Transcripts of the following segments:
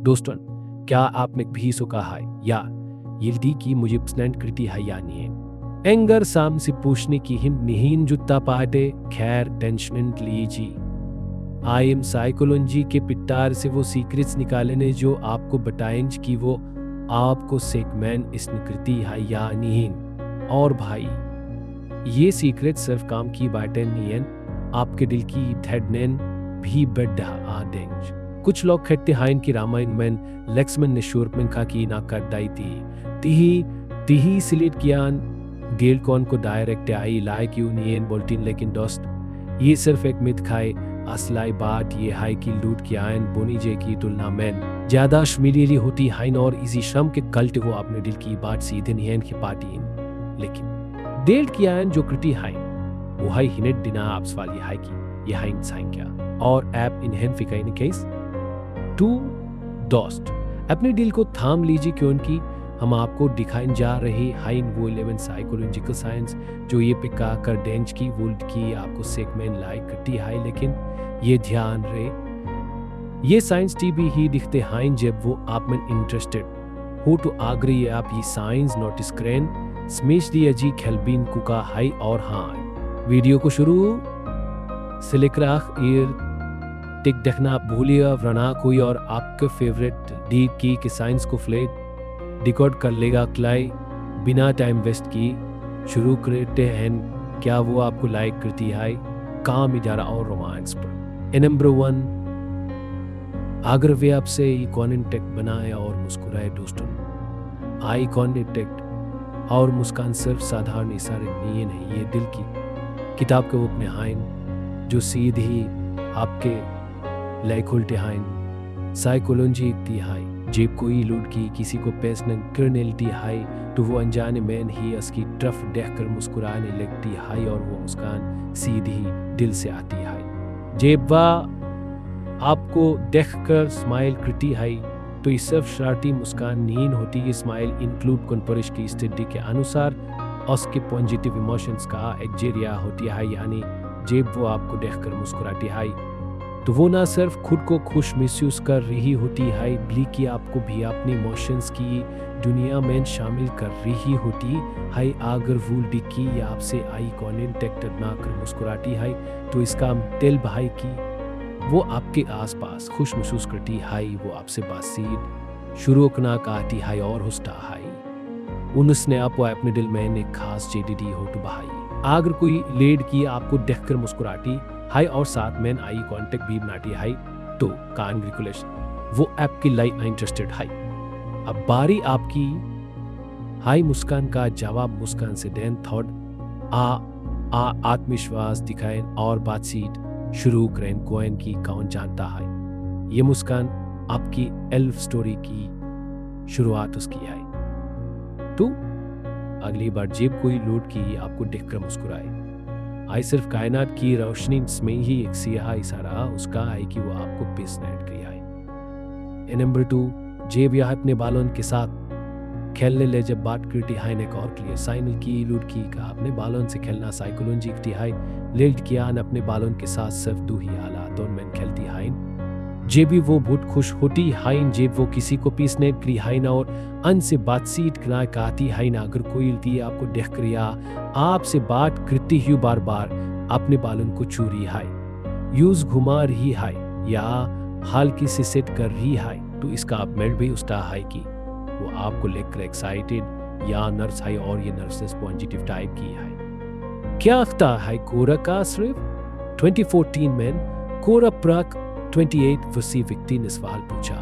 दोस्तों, क्या आपने भी सुखा है या यिल्दी की मुझे पसंद करती है या नहीं? एंगर साम से पूछने की हिम नहीं जुत्ता पाते। खैर टेंशन लीजिए, आई एम साइकोलॉजी के पिटार से वो सीक्रेट्स निकालने जो आपको बताएंगे कि वो आपको सेगमेंट इसने करती है या नहीं। और भाई, ये सीक्रेट सिर्फ काम की बातें नहीं हैं, आपके दिल की धड़कन भी बढ़ा देंगे। कुछ लोग कहते हैं कि रामायण में लक्ष्मण ने शूर्पणखा की ना कर दी थी तिही सिलेट कियान गेल कौन को डायरेक्ट आई लाइक यू नहीं बोलती। लेकिन दोस्त, ये सिर्फ एक मिथ खाए। असलाई बात ये है कि लूट की आयन बोनीजे की तुलना में ज्यादा शमीली होती है और इसी श्रम के कल्ट वो अपने दिल की बात सीधे नहीं पाती। लेकिन दिल की आयन जो कृति है वो है हिनेट दिना आप सवाल ये है कि यह इंसान क्या और ऐप इन्हें फिकाइन केस टू। दोस्त, अपने दिल को थाम लीजिए क्योंकि हम आपको दिखाने जा रहे हैं वो 11 साइकोलॉजिकल साइंस जो ये पिका कर डेंज की वर्ल्ड की आपको सेगमेंट लाइक करती है। लेकिन ये ध्यान रहे, ये साइंस टीवी ही दिखते हैं जब वो आप में इंटरेस्टेड हो। तो आगरी आप ये साइंस नोटिस करें स्मेश दिया जी खेलबीन कुका है। और हाँ, वीडियो को शुरू से लेकर टिक देखना भूलिए वरना कोई और आपके फेवरेट डीप की साइंस को फ्लेट डिकोड कर लेगा। क्लाई बिना टाइम वेस्ट की शुरू करते हैं। क्या वो आपको लाइक करती है? काम इजारा और रोमांस पर। नंबर 1, अगर वे आपसे आई कॉन्टेक्ट बनाए और मुस्कुराए। दोस्तों, आई कॉन्टेक्ट और मुस्कान सिर्फ साधारण इशारे नहीं है, ये दिल की किताब के वो अपने हाइन जो सीधी आपके लाइक खुलते हैं। साइकोलॉजी इतनी है जब कोई लड़की किसी को पैसन करने लगती है तो वो अनजाने में ही उसकी तरफ देखकर मुस्कुराने लगती है और वो मुस्कान सीधी दिल से आती है। जब वह आपको देखकर स्माइल करती है तो ये सिर्फ शरारती मुस्कान नहीं होती। ये स्माइल इंक्लूड कॉन्परिश की स्थिति के अनुसार उसके पॉजिटिव इमोशंस का एक जरिया होती है। यानी जब वो आपको देखकर मुस्कुराती है तो वो ना सिर्फ खुद को खुश महसूस कर रही होती है बल्कि आपको भी अपनी इमोशंस की दुनिया में शामिल कर रही होती है। अगर वो दिखी या आपसे आई कॉन्टेक्ट ना कर मुस्कुराती है तो इसका मतलब है कि वो आपके आसपास खुश महसूस करती है, वो आपसे बातचीत शुरू करना चाहती है और हंसता है। उसने आपको अपने दिल में एक खास जगह हो तो भाई, अगर कोई लड़की आपको देखकर मुस्कुराती है और साथ में आई कांटेक्ट भी बनाती है तो कांग्रेचुलेशन, वो आपकी लाइफ इंटरेस्टेड है। अब बारी आपकी। हाई मुस्कान का जवाब मुस्कान से दें। थर्ड, आत्मविश्वास दिखाएं और बातचीत शुरू करें। कौन की कौन जानता है, ये मुस्कान आपकी एल्फ स्टोरी की शुरुआत उसकी है। तो अगली बार जब कोई लड़की आपको देखकर मुस्कुराए, आई सिर्फ कायनात की रोशनी में ही एक सियाह इशारा उसका है कि वो आपको पसंद किया है। नंबर 2, जब यह अपने बालों के साथ खेलने ले जब बात करती है एक और क्लियर साइनल की लड़की का अपने बालों से खेलना साइकोलॉजी की है। लड़कियां अपने बालों के साथ सिर्फ दो ही हालातों में खेलती हैं, जब भी वो बहुत खुश होती है, जब वो किसी को पीसने की है ना और अन से बातचीत करना चाहती है ना। अगर कोई लड़की आपको देखकर या आपसे बात करती हुई बार बार अपने बालों को छू रही है, यूज घुमा रही है या हल्की से सेट कर रही है तो इसका मेल भी उसका है कि वो आपको लेकर एक्साइटेड या नर्वस है और ये नर्वसनेस पॉजिटिव टाइप की है। क्या अख्ता है कोरा का? सिर्फ 2014 में कोरा प्राक 28 वर्षीय व्यक्ति ने सवाल पूछा,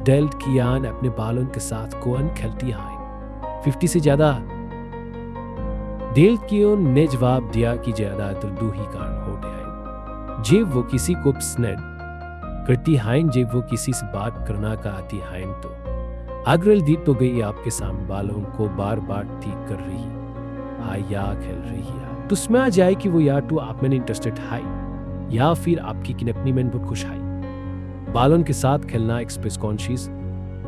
डेल्ट कियान अपने बालों के साथ कौन खेलती है? 50 से ज्यादा डेल्ट कियोन ने जवाब दिया कि ज्यादातर दो ही कारण होते हैं, जब वो किसी को पसंद करती हैं, जब वो किसी से बात करना चाहती हैं तो अग्रल दी तो गई आपके सामने बालों को बार बार ठीक कर रही है या खेल रही है तो उसमें आ जाए कि वो या तो आप में इंटरेस्टेड है या फिर आपकी किनेपनी में बहुत खुश है। बालों के साथ खेलना एक्सप्रेस कॉन्शियस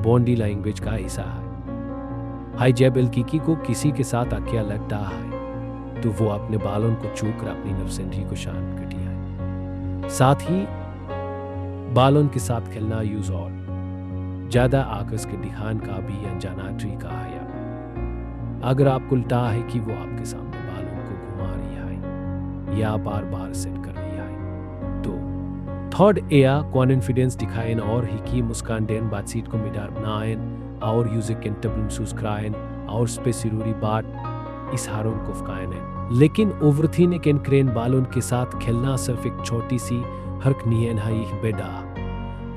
बॉडी लैंग्वेज का हिस्सा है। जब लड़की को किसी के साथ अकेला लगता है तो वो अपने बालों को छूकर अपनी नर्वस एनर्जी को शांत करती है। साथ ही बालों के साथ खेलना यूज और ज्यादा आकस के दिखान का भी अनजाना तरीका है। अगर आपको लगता है कि वो आपके सामने बालों को घुमा रही है या बार बार सेट कर रही है, तो थर्ड एया कॉन्फिडेंस दिखाएं और ही की मुस्कान देन बातचीत को मिटार बनाएं और यूजर के टेबल सुस्क्राएं और स्पेसिरूरी बात इस हारों को फकाएं। लेकिन ओवरथीने के क्रेन बालों के साथ खेलना सिर्फ एक छोटी सी हरक नियन है एक बेड़ा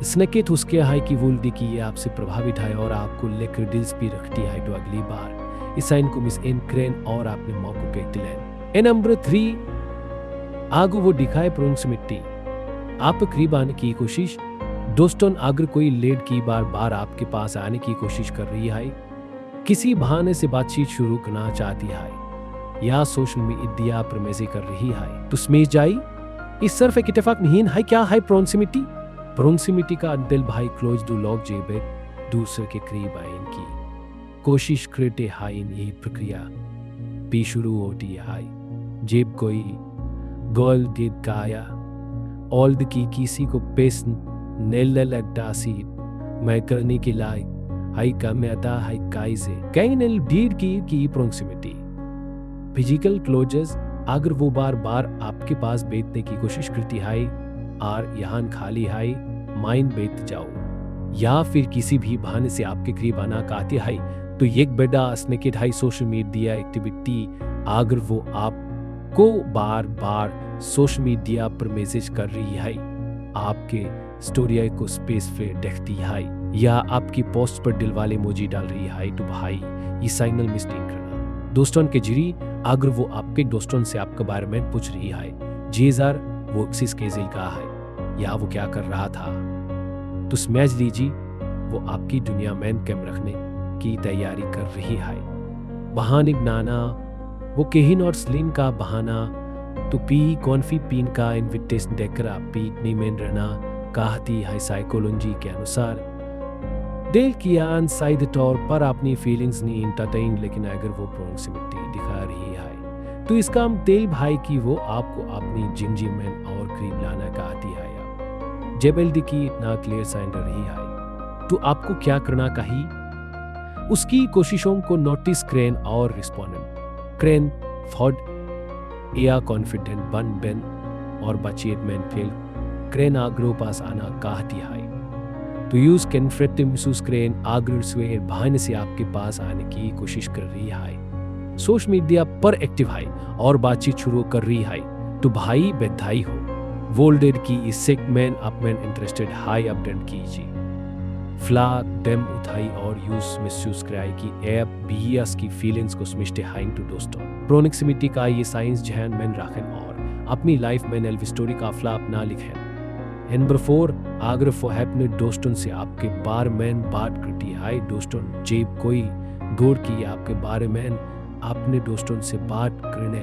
स्नेकेट उसके है कि वुल्दी की ये आपसे प्रभावित है और आपको लेकर दिलचस्पी रखती है, तो अगली बार इस साइन को मिस इन क्रेन और आपने मौकों के दिलें। नंबर 3 आगू वो दिखाए प्रोक्सिमिटी आप करीब आने की कोशिश। दोस्तों, अगर कोई लेड की बार बार आपके पास आने की कोशिश कर रही है, किसी बहाने से बातचीत शुरू करना चाहती है या सोशल मीडिया पर मैसेज कर रही है, तो समझ जाई इस सिर्फ एक इत्तेफाक नहीं है। क्या है प्रोक्सिमिटी? प्रोक्सिमिटी का दिल भाई क्लोज दो लोग जेबे दूसरे के करीब आने की कोशिश करते हैं। ये प्रक्रिया भी शुरू होती है जब कोई गोल दीद गाया ओल्ड की किसी को पेश नेल लगता सी मैं करने के लाए हाई का मैदा हाई काइजे कई नेल डीड की प्रोक्सिमिटी फिजिकल क्लोजेस। अगर वो बार बार आपके पास बैठने की कोशिश करती है और यहाँ खाली है माइंड बैठ जाओ या फिर किसी भी बहाने से आपके करीब आना कहती है, तो एक बड़ा स्नेकेट है सोशल मीडिया एक्टिविटी। अगर वो आपको बार बार सोशल मीडिया पर मैसेज कर रही है, आपके स्टोरी को स्पेस पे देखती है या आपकी पोस्ट पर दिल वाले इमोजी डाल रही है, तो भाई ये सिग्नल मिस्टेक करना। दोस्तों के जरिए अगर वो आपके दोस्तों से आपके बारे में पूछ रही है जेजर वो किस केजिल का है या वो क्या कर रहा था, तो समझ लीजिए वो आपकी दुनिया में कैम रखने की तैयारी कर रही है। बहाने बनाना वो केहिन और स्लिन का बहाना, तो पी कॉन्फी पीन का इन्विटेशन देकर आप पीकनी में रहना कहती है। साइकोलॉजी के अनुसार दिल की आन साइड तौर पर अपनी फीलिंग्स नहीं इंटरटेन, लेकिन अगर वो प्रोक्सिमिटी दिखा रही है तो इसका हम दिल भाई की वो आपको अपनी जिंदगी में और करीब लाना कहती है। जब एलडी की इतना क्लियर साइन रही है तो आपको क्या करना चाहिए? उसकी कोशिशों को नोटिस क्रेन और रिस्पोंडेंट क्रेन फॉर्ड या कॉन्फिडेंट बन बेन और बचेट में फेल क्रेन आग्रो पास आना कहती है, तो यूज कैनफ्रेटिम महसूस क्रेन आग्र स्वेर बहाने से आपके पास आने की कोशिश कर रही है, सोशल मीडिया पर एक्टिव है और बातचीत शुरू कर रही है, तो भाई बधाई हो। वोल्डेड की इस सेगमेंट अप में इंटरेस्टेड हाई अपडेट कीजिए फ्लैग डेम उठाई और यूज महसूस कराई कि ऐप बीएस की फीलिंग्स को समझते हैं। तो दोस्तों, प्रोक्सिमिटी का ये साइंस जहन में रखें और अपनी लाइफ में एल्व स्टोरी का फ्लैप ना लिखें। नंबर 4 अगर वो अपने दोस्तों से आपके बारे में बात करती है, दोस्तों जब कोई गौर की आपके बारे में अपने दोस्तों से बात करने,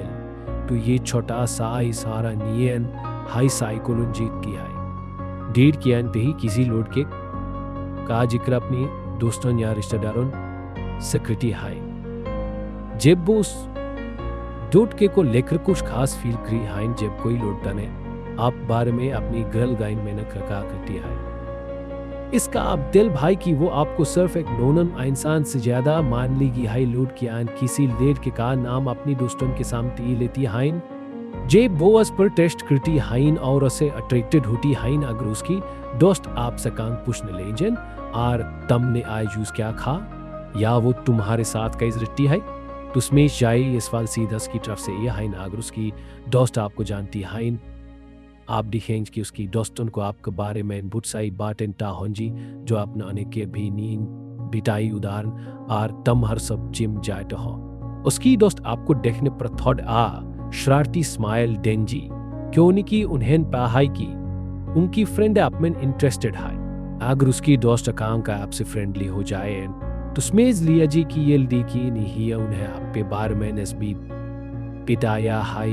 तो ये छोटा सा इशारा नियन हाई साइकोलॉजी की है। डेट की अंत ही किसी लोड के का जिक्र अपनी दोस्तों या रिश्तेदारों से करती है। जब वो उस डोट के को लेकर कुछ खास फील करी है, जब कोई लोड ने आप बारे में अपनी गर्ल गाइन में कहा करती है, इसका आप दिल भाई की वो आपको सिर्फ एक नोनन इंसान से ज्यादा मान ली है। लोड की आन किसी लेड के का नाम अपनी दोस्तों के सामने लेती है, जेब वो उस पर टेस्ट करती है और उसे अट्रैक्टेड होती है। अगर उसकी दोस्त आपसे कान पूछने ले जन और तुमने आज जूस क्या खा या वो तुम्हारे साथ कैसे रहती है, तो उसमें जाए ये सवाल सीधा की तरफ से यह है। अगर उसकी दोस्त आपको जानती है, आप दिखेंगे कि उसकी दोस्तों को आपके बारे में बहुत सारी बातें ता होंगी जो अपने आने के भी नींद बिताई उदाहरण और तम हर सब जिम जाते हो। उसकी दोस्त आपको देखने पर थोड़ा शरारती स्माइल देंगी, क्यों नहीं कि उन्हें पढ़ाई की उनकी फ्रेंड आप में इंटरेस्टेड है। अगर उसकी दोस्त काम का आपसे फ्रेंडली हो जाए, तो समझ लिया जी कि ये दी की नहीं है उन्हें आपके बारे में नस्बी पिताया है।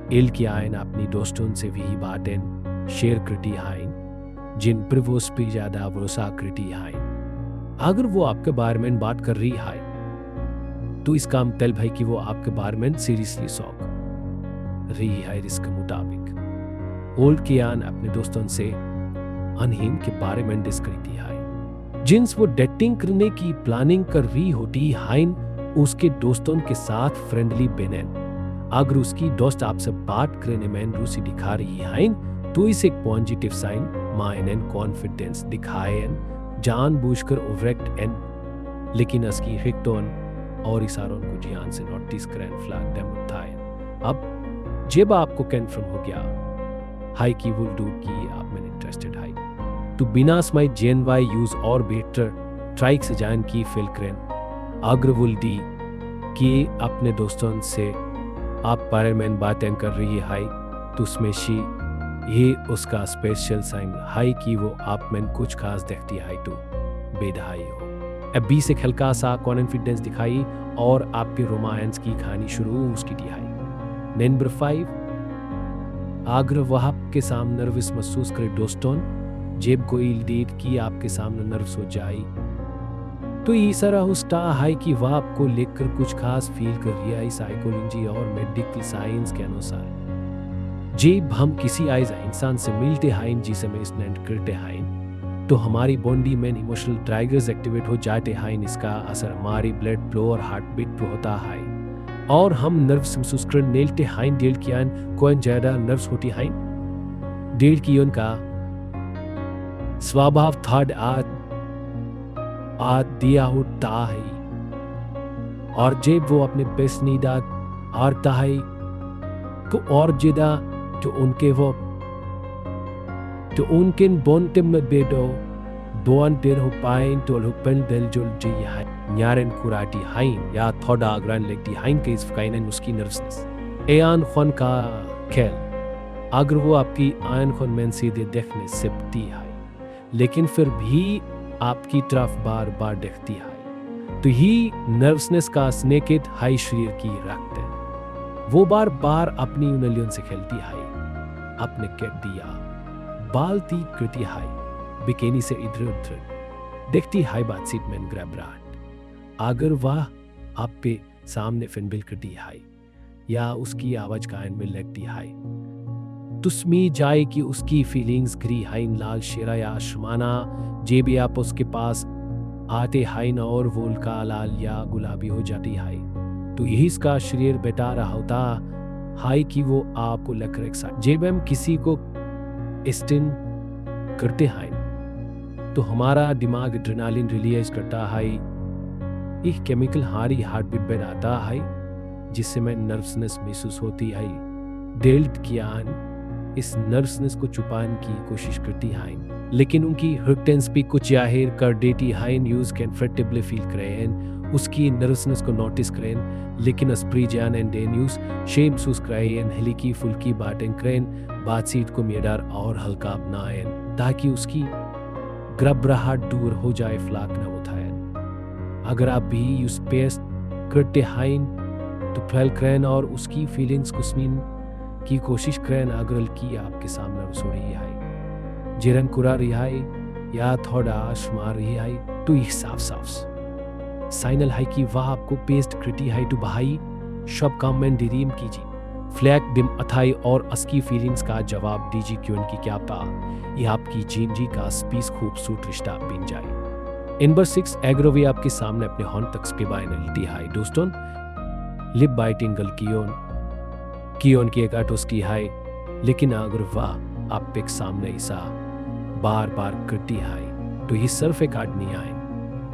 इल की आयन अपनी दोस्तों से भी बातें शेयर करती है जिन पर वो उस पर ज्यादा भरोसा करती है। अगर वो आपके बारे में बात कर रही है, तो इसका मतलब है कि वो आपके बारे में सीरियसली शौक रही है। इसके मुताबिक ओल्ड कियान अपने दोस्तों से अनहीन के बारे में डिस्कस करती है। जिन्स वो डेटिंग करने की प्लानिंग कर रही होती हाइन उसके दोस्तों के साथ फ्रेंडली बेनेन। अगर उसकी दोस्त आपसे बात करने में रूसी दिखा रही हाइन तो इसे एक positive sign mine and confidence दिखाएं जानबूझकर ओवरएक्ट एंड लेकिन उसकी हिक्टोन और इशारों को ध्यान से नोटिस करें फ्लैग डेम उठाएं। अब जब आपको कंफर्म हो गया हाई की वुल डू की आप में इंटरेस्टेड हाई तो बिना स्माइट जेन वाई यूज और बेटर ट्राइक से जान की फिल करें। अगर वुल डी कि अपने दोस्तों से आप बारे में बातें कर रही है हाई तो उसमें शी ये उसका स्पेशल साइन हाई कि वो आप में कुछ खास देखती है तो बेदहाई हो। अब बी से हल्का सा कॉन्फिडेंस दिखाई और आपके रोमांस की कहानी शुरू उसकी दिखाई। नंबर 5 अगर वह आपके सामने नर्वस महसूस करे दोस्तों जब कोई डेट की आपके सामने नर्वस हो जाए तो इशारा होता है कि वह आपको लेकर कुछ खास फील कर रही है। साइकोलॉजी और मेडिकल साइंस के अनुसार जब हम किसी ऐसा इंसान से मिलते हैं जिसे में स्नेंट करते हैं तो हमारी बॉडी में इमोशनल ट्राइगर्स एक्टिवेट हो जाते हैं। इसका असर हमारी ब्लड फ्लो और हार्ट बीट पर होता है और हम नर्वस महसूस कर नेलते हैं। डेल की कौन ज्यादा नर्वस होती हैं डेल की उनका स्वभाव थर्ड आ दिया होता है और जब वो अपने बेस्ट नीड आता है तो और ज्यादा तो उनके बोनते में बेडो बोन देर हो पाएं तो लुपन दिल जुल जी है न्यारन कुराटी हाइन या थोड़ा अग्रान लगती हाइन के इस फकाइन उसकी नर्वसनेस एयान खन का खेल अगर वो आपकी आयन खन में सीधे देखने सिपती है लेकिन फिर भी आपकी तरफ बार बार देखती है तो ही नर्वसनेस का स्नेकेट हाई शरीर की रखते हैं। वो बार बार अपनी उंगलियों से खेलती है अपने दिया बालती करती है बिकेनी से इधर उधर देखती है बातचीत में घबराहट। अगर वह आप पे सामने फिनबिल करती है या उसकी आवाज कान में लगती है तो स्मी जाए कि उसकी फीलिंग्स घरी हाइन लाल शेरा या शमाना जे भी आप उसके पास आते हाइन और वोल का लाल या गुलाबी हो जाती है तो यही इसका शरीर बेटा रहा होता हाई कि वो आपको लग रहा। जब हम किसी को स्टिन करते हैं तो हमारा दिमाग एड्रेनालिन रिलीज करता है। एक केमिकल हमारी हार्ट बीट बढ़ाता है जिससे में नर्वसनेस महसूस होती है। डेल्ट कियान इस नर्वसनेस को छुपाने की कोशिश करती हैं लेकिन उनकी हर्टेंस भी कुछ जाहिर कर देती है। यूज कंफर्टेबली फील करें उसकी नर्वसनेस को नोटिस करें लेकिन अस्प्री जान एंड डे न्यूज शेम महसूस करें हल्की फुल्की बातें करें बातचीत को मेदार और हल्का बनाएं ताकि उसकी घबराहट दूर हो जाए फ्लाक न उठाएं। अगर आप भी यूज पेस्ट करते हैं तो फैल करें और उसकी फीलिंग्स को स्मीन की कोशिश करें। अगर की आपके सामने सो रही है जिरन कुरा रही है या थोड़ा शुमार रही है तो ये साफ साफ साइनल है कि वह आपको पेस्ट करती है तो भाई शब कमेंट डिरीम कीजिए फ्लैग डिम अथाई और असकी फीलिंग्स का जवाब दीजिए क्यों की क्या पता ये आपकी जिंदगी का स्पीस खूबसूरत रिश्ता बन जाए। नंबर 6 एग्रोवे आपके सामने अपने हॉर्न तक के बाय नलती है दोस्तों लिप बाइटिंग गल कियोन की एकाटोस की है लेकिन अगर वह आप पे सामने ऐसा बार बार करती है तो ये सिर्फ एक आदमी आए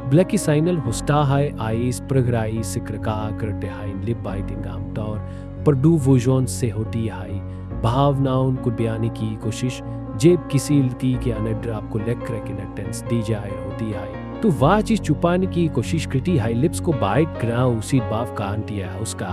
ब्लैकी साइनल होस्टा है आइस प्रगराई सिक्रका करते हैं। लिप बाइटिंग आमतौर पर दो वजहों से होती है भावनाओं को बयाने की कोशिश जब किसी लड़की के अनडर आपको लेकर टेंस दी जाए होती है तो वह चीज छुपाने की कोशिश करती है। लिप्स को बाइट करा उसी भाव का अंतिया उसका